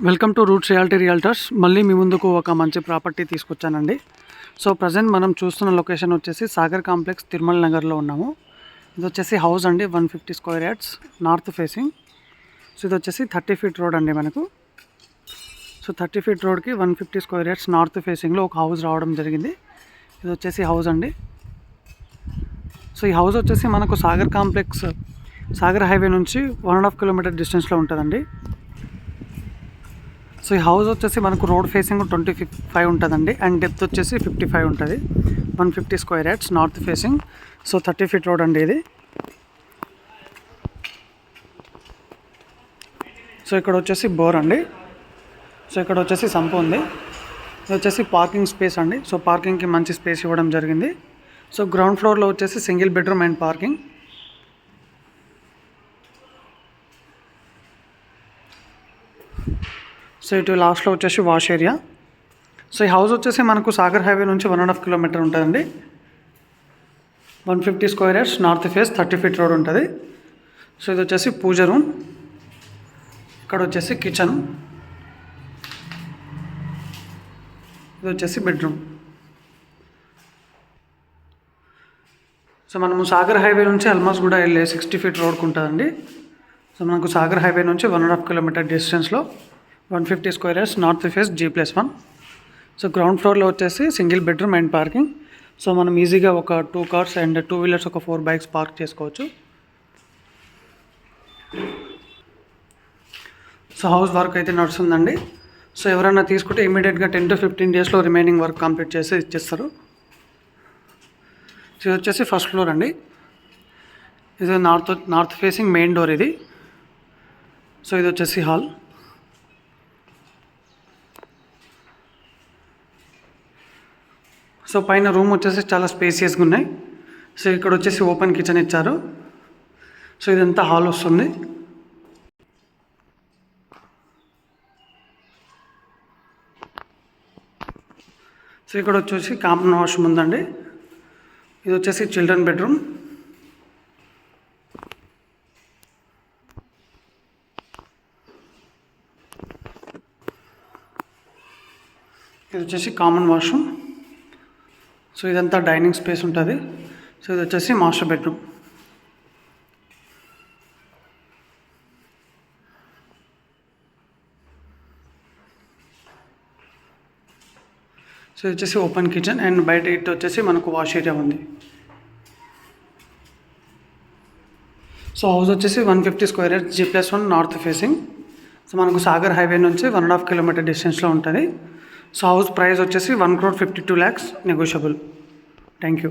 Welcome to roots realtors. మళ్ళీ మీ ముందుకు ఒక మంచి ప్రాపర్టీ తీసుకొచ్చానండి. సో ప్రజెంట్ మనం చూస్తున్న లొకేషన్ వచ్చేసి సాగర్ కాంప్లెక్స్ తిరుమల నగర్లో ఉన్నాము. ఇది వచ్చేసి హౌస్ అండి, 150 square yards, north facing. So ఇది వచ్చేసి 30 ఫీట్ రోడ్ అండి మనకు. సో 30 ఫీట్ రోడ్కి 150 స్క్వేర్ యార్డ్స్ నార్త్ ఫేసింగ్లో ఒక హౌస్ రావడం జరిగింది. ఇది వచ్చేసి హౌస్ అండి. సో ఈ హౌస్ వచ్చేసి మనకు సాగర్ కాంప్లెక్స్, సాగర్ హైవే నుంచి 1.5 కిలోమీటర్ డిస్టెన్స్లో ఉంటుందండి. సో ఈ హౌస్ వచ్చేసి మనకు రోడ్ ఫేసింగ్ 25 ఉంటుందండి, అండ్ డెప్త్ వచ్చేసి 55 ఉంటుంది. 150 square yards north facing. So 30 feet road అండి ఇది. సో ఇక్కడ వచ్చేసి బోర్ అండి. సో ఇక్కడ వచ్చేసి సంపు ఉంది. ఇది వచ్చేసి పార్కింగ్ స్పేస్ అండి. సో పార్కింగ్కి మంచి స్పేస్ ఇవ్వడం జరిగింది. సో గ్రౌండ్ ఫ్లోర్లో వచ్చేసి single bedroom and parking. So ఇటు లాస్ట్లో వచ్చేసి వాష్ ఏరియా. సో ఈ హౌస్ వచ్చేసి మనకు సాగర్ హైవే నుంచి 1.5 కిలోమీటర్ ఉంటుందండి. 150 square yards north face, 30 feet road ఉంటుంది. సో ఇది వచ్చేసి పూజ రూమ్. ఇక్కడ వచ్చేసి కిచెన్. ఇది వచ్చేసి బెడ్రూమ్. సో మనము సాగర్ హైవే నుంచి అల్మాస్గూడ వెళ్ళే 60 ఫీట్ రోడ్కి ఉంటుందండి. సో మనకు సాగర్ హైవే నుంచి 1.5 కిలోమీటర్ డిస్టెన్స్లో 150 square yards north face G+1. So ground ఫ్లోర్లో వచ్చేసి single bedroom and parking. So మనం ఈజీగా ఒక 2 కార్స్ అండ్ 2 వీలర్స్, ఒక 4 బైక్స్ పార్క్ చేసుకోవచ్చు. సో హౌస్ వర్క్ అయితే నడుస్తుందండి. సో ఎవరైనా తీసుకుంటే ఇమీడియట్గా 10 to 15 డేస్లో రిమైనింగ్ వర్క్ కంప్లీట్ చేసి ఇచ్చేస్తారు. సో ఇది వచ్చేసి ఫస్ట్ ఫ్లోర్ అండి. ఇది నార్త్ ఫేసింగ్ మెయిన్ డోర్ ఇది. సో ఇది వచ్చేసి హాల్. సో పైన రూమ్ వచ్చేసి చాలా స్పేసియస్గా ఉన్నాయి. సో ఇక్కడ వచ్చేసి ఓపెన్ కిచెన్ ఇచ్చారు. సో ఇదంతా హాల్ వస్తుంది. సో ఇక్కడ వచ్చేసి కామన్ వాష్రూమ్ ఉందండి. ఇది వచ్చేసి చిల్డ్రన్ బెడ్రూమ్. ఇది వచ్చేసి కామన్ వాష్రూమ్. సో ఇదంతా డైనింగ్ స్పేస్ ఉంటుంది. సో ఇది వచ్చేసి మాస్టర్ బెడ్రూమ్. సో ఇది వచ్చేసి ఓపెన్ కిచెన్, అండ్ బయట ఇటు వచ్చేసి మనకు వాష్ ఏరియా ఉంది. సో హౌస్ వచ్చేసి 150 square yards G+1 north facing. So మనకు సాగర్ హైవే నుంచి 1.5 కిలోమీటర్ డిస్టెన్స్లో ఉంటుంది. సో హౌస్ ప్రైస్ వచ్చేసి 1,52,00,000 నెగోషియబుల్. Thank you.